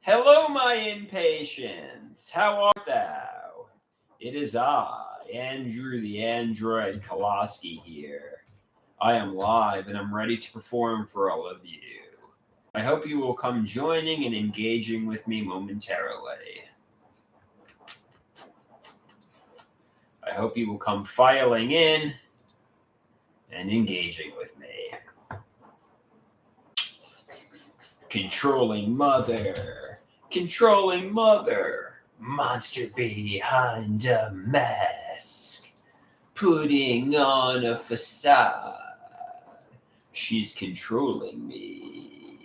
Hello, my impatience. How art thou? It is I, Andrew the Android Koloski here. I am live and I'm ready to perform for all of you. I hope you will come joining and engaging with me momentarily. I hope you will come filing in and engaging with me. Controlling mother, monster behind a mask, putting on a facade. She's controlling me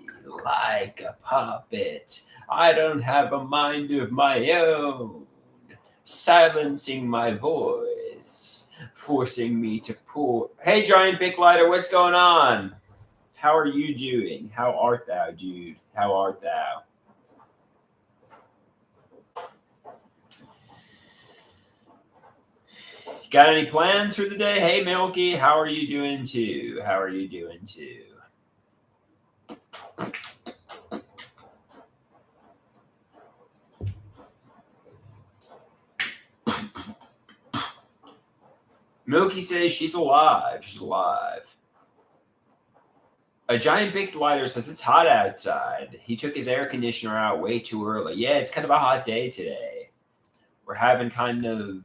like a puppet. I don't have a mind of my own, silencing my voice, forcing me to pour. Hey, Giant Big Lighter, what's going on? How are you doing? How art thou, dude? How art thou? Got any plans for the day? Hey, Milky, how are you doing too? How are you doing too? Milky says she's alive. She's alive. A Giant Big Lighter says it's hot outside. He took his air conditioner out way too early. Yeah, it's kind of a hot day today. We're having kind of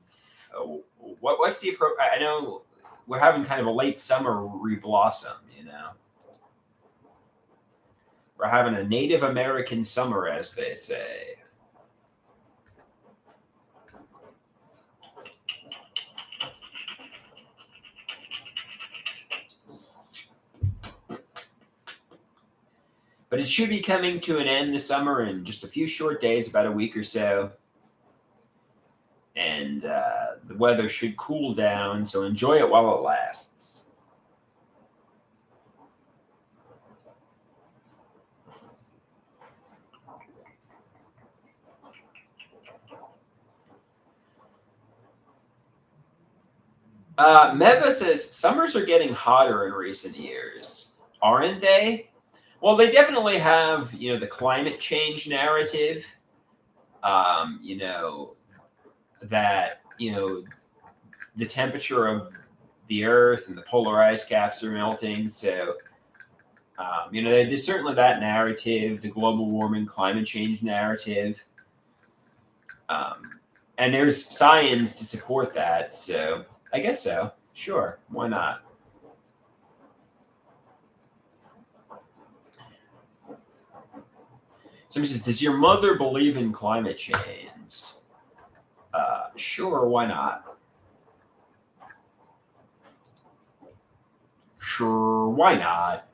what's the approach? I know we're having kind of a late summer reblossom. We're having a Native American summer, as they say. But it should be coming to an end this summer in just a few short days, about a week or so. And the weather should cool down, so enjoy it while it lasts. Meva says, summers are getting hotter in recent years, aren't they? Well, they definitely have, the climate change narrative, that, the temperature of the Earth and the polar ice caps are melting. So, there's certainly that narrative, the global warming, climate change narrative. And there's science to support that. So I guess so. Sure. Why not? Somebody says, does your mother believe in climate change? Sure, why not? Sure, why not?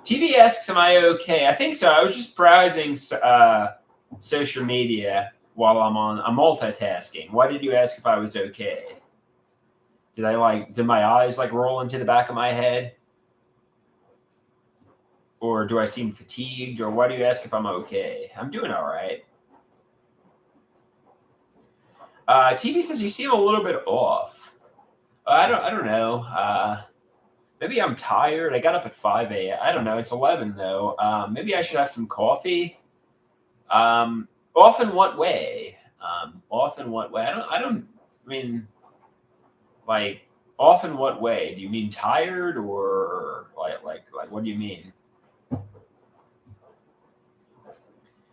TV asks, am I okay? I think so. I was just browsing social media while I'm multitasking. Why did you ask if I was okay? Did my eyes roll into the back of my head? Or do I seem fatigued? Or why do you ask if I'm okay? I'm doing all right. TV says you seem a little bit off. I don't know. Maybe I'm tired. I got up at 5 a.m. I don't know. It's 11 though. Maybe I should have some coffee. Off in what way? Off in what way? Off in what way? Do you mean tired or like what do you mean?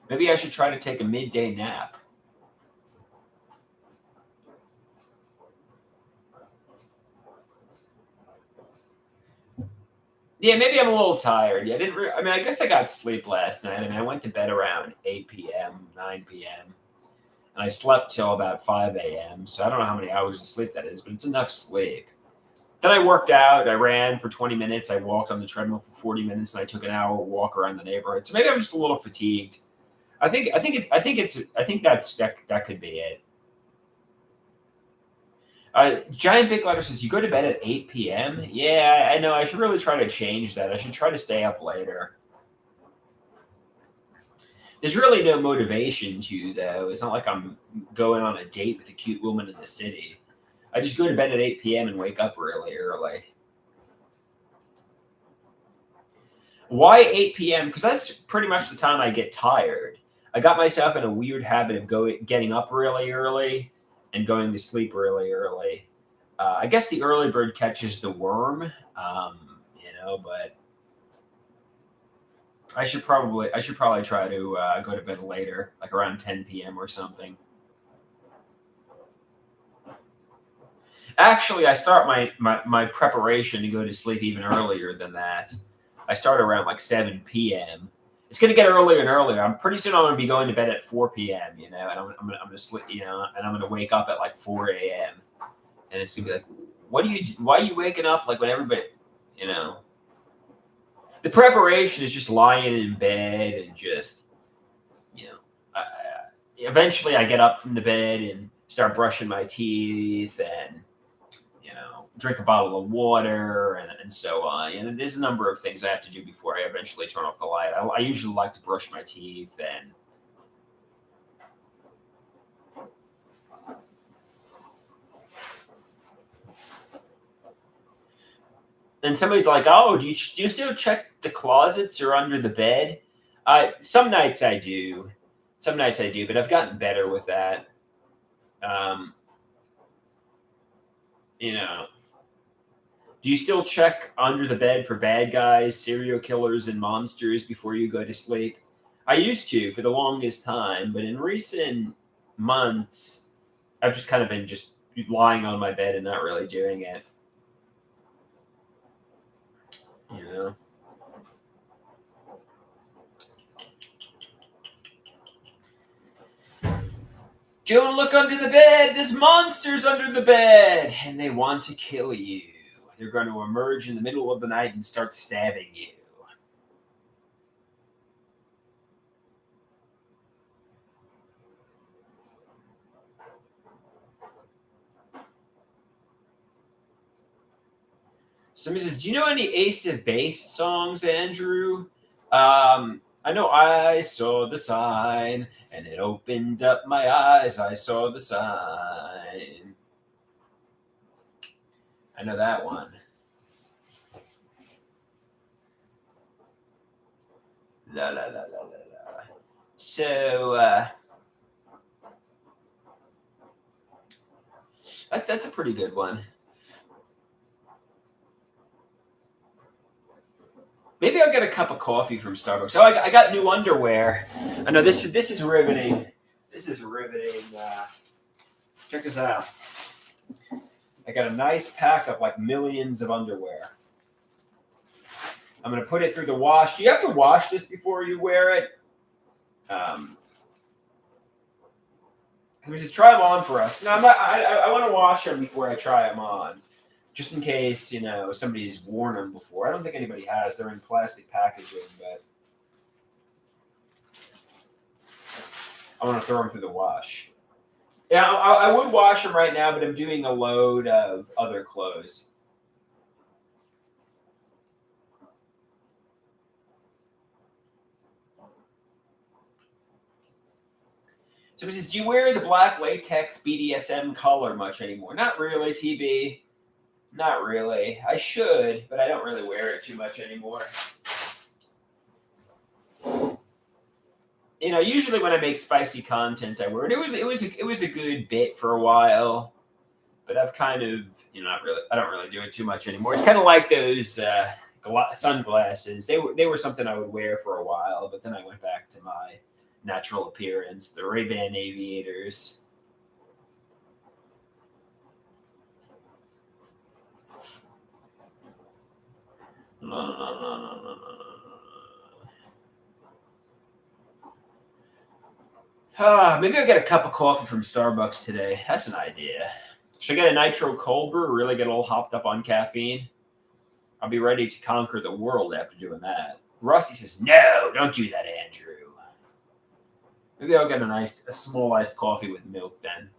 Maybe I should try to take a midday nap. Yeah, maybe I'm a little tired. Yeah, I guess I got sleep last night. I went to bed around 8 p.m., 9 p.m., and I slept till about 5 a.m., so I don't know how many hours of sleep that is, but it's enough sleep. Then I worked out. I ran for 20 minutes. I walked on the treadmill for 40 minutes, and I took an hour walk around the neighborhood. So maybe I'm just a little fatigued. I think that could be it. Giant Big Letter says, you go to bed at 8 p.m.? Yeah, I know. I should really try to change that. I should try to stay up later. There's really no motivation to, though. It's not like I'm going on a date with a cute woman in the city. I just go to bed at 8 p.m. and wake up really early. Why 8 p.m.? Because that's pretty much the time I get tired. I got myself in a weird habit of getting up really early and going to sleep really early. I guess the early bird catches the worm, but I should probably try to go to bed later, like around 10 p.m. or something. Actually, I start my preparation to go to sleep even earlier than that. I start around like 7 p.m. It's going to get earlier and earlier. I'm pretty soon I'm going to be going to bed at 4 p.m., and I'm going to sleep, and I'm going to wake up at like 4 a.m. And it's going to be like, why are you waking up like when everybody, the preparation is just lying in bed and just, I, eventually I get up from the bed and start brushing my teeth and, drink a bottle of water and so on. And there's a number of things I have to do before I eventually turn off the light. I usually like to brush my teeth and somebody's like, "Oh, do you still check the closets or under the bed?" Some nights I do, but I've gotten better with that. Um, you know, do you still check under the bed for bad guys, serial killers, and monsters before you go to sleep? I used to for the longest time, but in recent months, I've just kind of been just lying on my bed and not really doing it. You know. Don't look under the bed. There's monsters under the bed, and they want to kill you. They're going to emerge in the middle of the night and start stabbing you. Somebody says, "Do you know any Ace of Base songs, Andrew?" I know I saw the sign, and it opened up my eyes. I saw the sign. I know that one. La la la la la la. So that's a pretty good one. Maybe I'll get a cup of coffee from Starbucks. Oh, I got new underwear. I know this is riveting. This is riveting. Check this out. I got a nice pack of like millions of underwear. I'm gonna put it through the wash. Do you have to wash this before you wear it? Let me just try them on for us. No, I want to wash them before I try them on, just in case somebody's worn them before. I don't think anybody has. They're in plastic packaging, but I want to throw them through the wash. Yeah, I would wash them right now, but I'm doing a load of other clothes. Somebody says, "Do you wear the black latex BDSM collar much anymore?" Not really, TB. Not really. I should, but I don't really wear it too much anymore. Usually when I make spicy content, I wear it. It was a good bit for a while, but I've kind of not really. I don't really do it too much anymore. It's kind of like those sunglasses. They were something I would wear for a while, but then I went back to my natural appearance, the Ray-Ban Aviators. Maybe I'll get a cup of coffee from Starbucks today. That's an idea. Should I get a nitro cold brew or really get all hopped up on caffeine? I'll be ready to conquer the world after doing that. Rusty says, "No, don't do that, Andrew." Maybe I'll get a small iced coffee with milk then.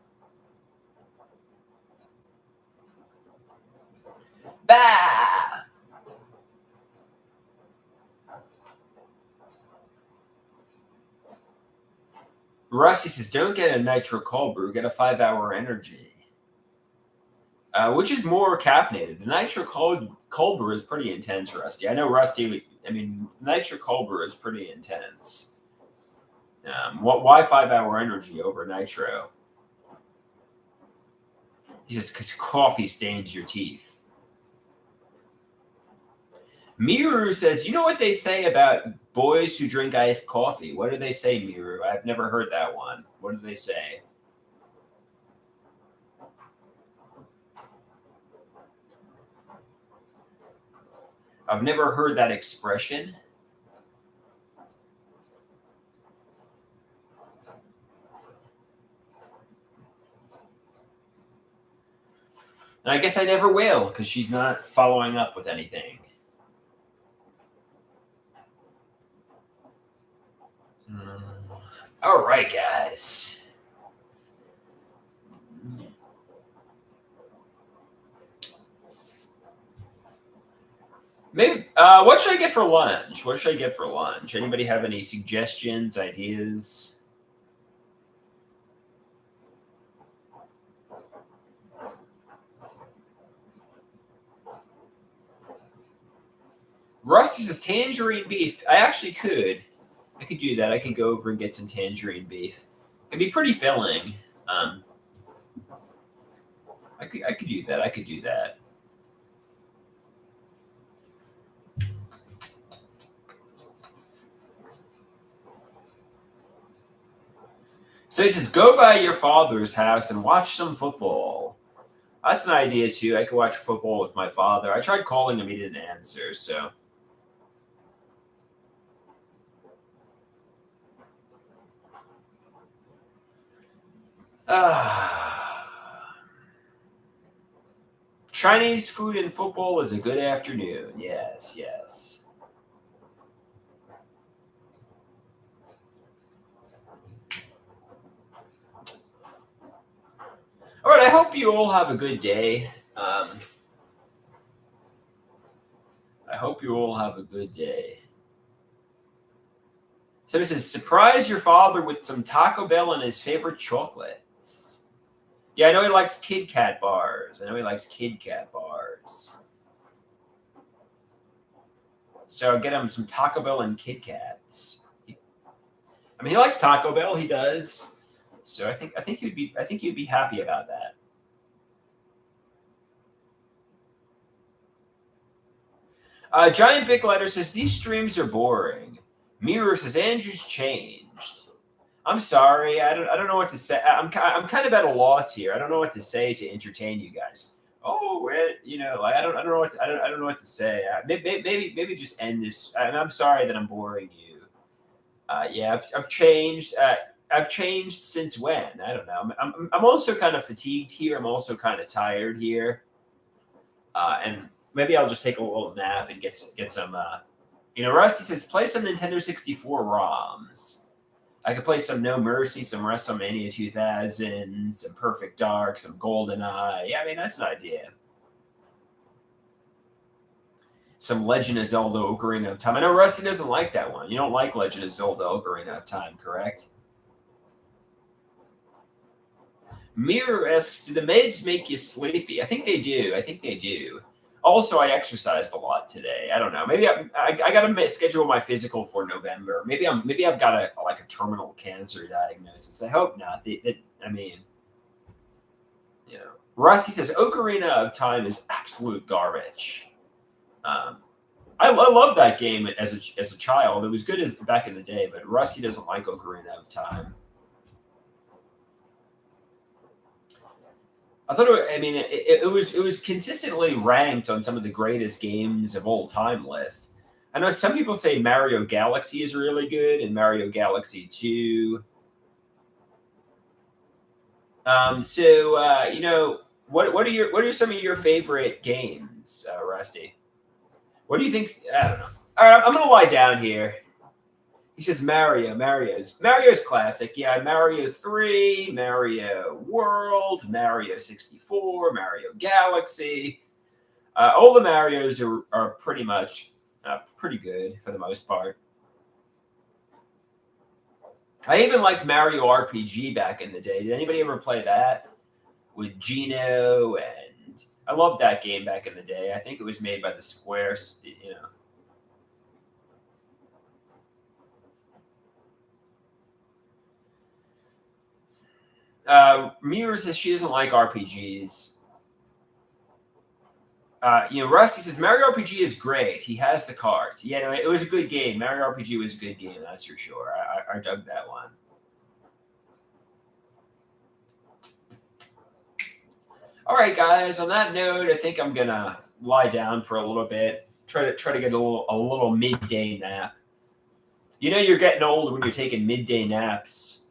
Bah! Rusty says, don't get a nitro cold brew, get a 5-hour energy. Which is more caffeinated? The nitro cold brew is pretty intense, Rusty. I know Rusty, nitro cold brew is pretty intense. Why 5-hour energy over nitro? He says, because coffee stains your teeth. Miru says, you know what they say about boys who drink iced coffee? What do they say, Miru? I've never heard that one. What do they say? I've never heard that expression. And I guess I never will, because she's not following up with anything. All right, guys. Maybe. What should I get for lunch? What should I get for lunch? Anybody have any suggestions, ideas? Rusty says tangerine beef. I actually could. I could do that. I could go over and get some tangerine beef. It'd be pretty filling. I could do that. I could do that. So he says, go by your father's house and watch some football. That's an idea too. I could watch football with my father. I tried calling him, he didn't answer. So. Chinese food and football is a good afternoon. Yes, yes. All right, I hope you all have a good day. I hope you all have a good day. Somebody says, surprise your father with some Taco Bell and his favorite chocolates. Yeah, I know he likes Kit Kat bars. So I'll get him some Taco Bell and Kit Kats. He likes Taco Bell. He does. So I think he'd be happy about that. Giant Big Letter says these streams are boring. Mirror says Andrew's changed. I'm sorry. I don't know what to say. I'm kind of at a loss here. I don't know what to say to entertain you guys. Oh, I don't know what to say. Maybe just end this. I'm sorry that I'm boring you. Yeah, I've changed. I've changed since when? I don't know. I'm also kind of fatigued here. I'm also kind of tired here. And maybe I'll just take a little nap and get some. Rusty says play some Nintendo 64 ROMs. I could play some No Mercy, some WrestleMania 2000, some Perfect Dark, some GoldenEye. Yeah, that's an idea. Some Legend of Zelda Ocarina of Time. I know Rusty doesn't like that one. You don't like Legend of Zelda Ocarina of Time, correct? Mirror asks, do the meds make you sleepy? I think they do. Also, I exercised a lot today. I don't know. Maybe I got to schedule my physical for November. Maybe I've got a terminal cancer diagnosis. I hope not. Rusty says Ocarina of Time is absolute garbage. I love that game as a child. It was good back in the day, but Rusty doesn't like Ocarina of Time. I thought it was consistently ranked on some of the greatest games of all time list. I know some people say Mario Galaxy is really good and Mario Galaxy 2. What are some of your favorite games, Rusty? What do you think? I don't know. All right, I'm gonna lie down here. He says Mario's classic. Yeah, Mario 3, Mario World, Mario 64, Mario Galaxy. All the Marios are pretty much pretty good for the most part. I even liked Mario RPG back in the day. Did anybody ever play that with Gino? And I loved that game back in the day. I think it was made by the Squares. Mira says she doesn't like RPGs. Rusty says Mario RPG is great. He has the cards. Yeah, no, it was a good game. Mario RPG was a good game, that's for sure. I dug that one. All right, guys. On that note, I think I'm gonna lie down for a little bit. Try to get a little midday nap. You're getting old when you're taking midday naps.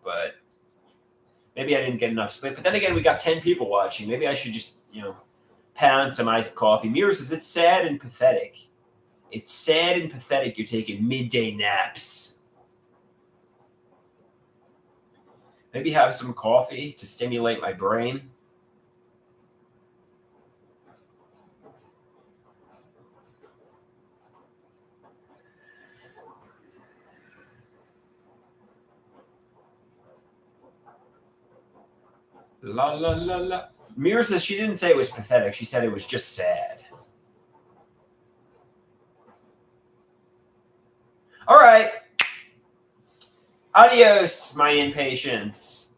But maybe I didn't get enough sleep. But then again, we got 10 people watching. Maybe I should just pound some iced coffee. Mira says it's sad and pathetic. It's sad and pathetic you're taking midday naps. Maybe have some coffee to stimulate my brain. La la la la. Mira says she didn't say it was pathetic. She said it was just sad. All right. Adios, my impatience.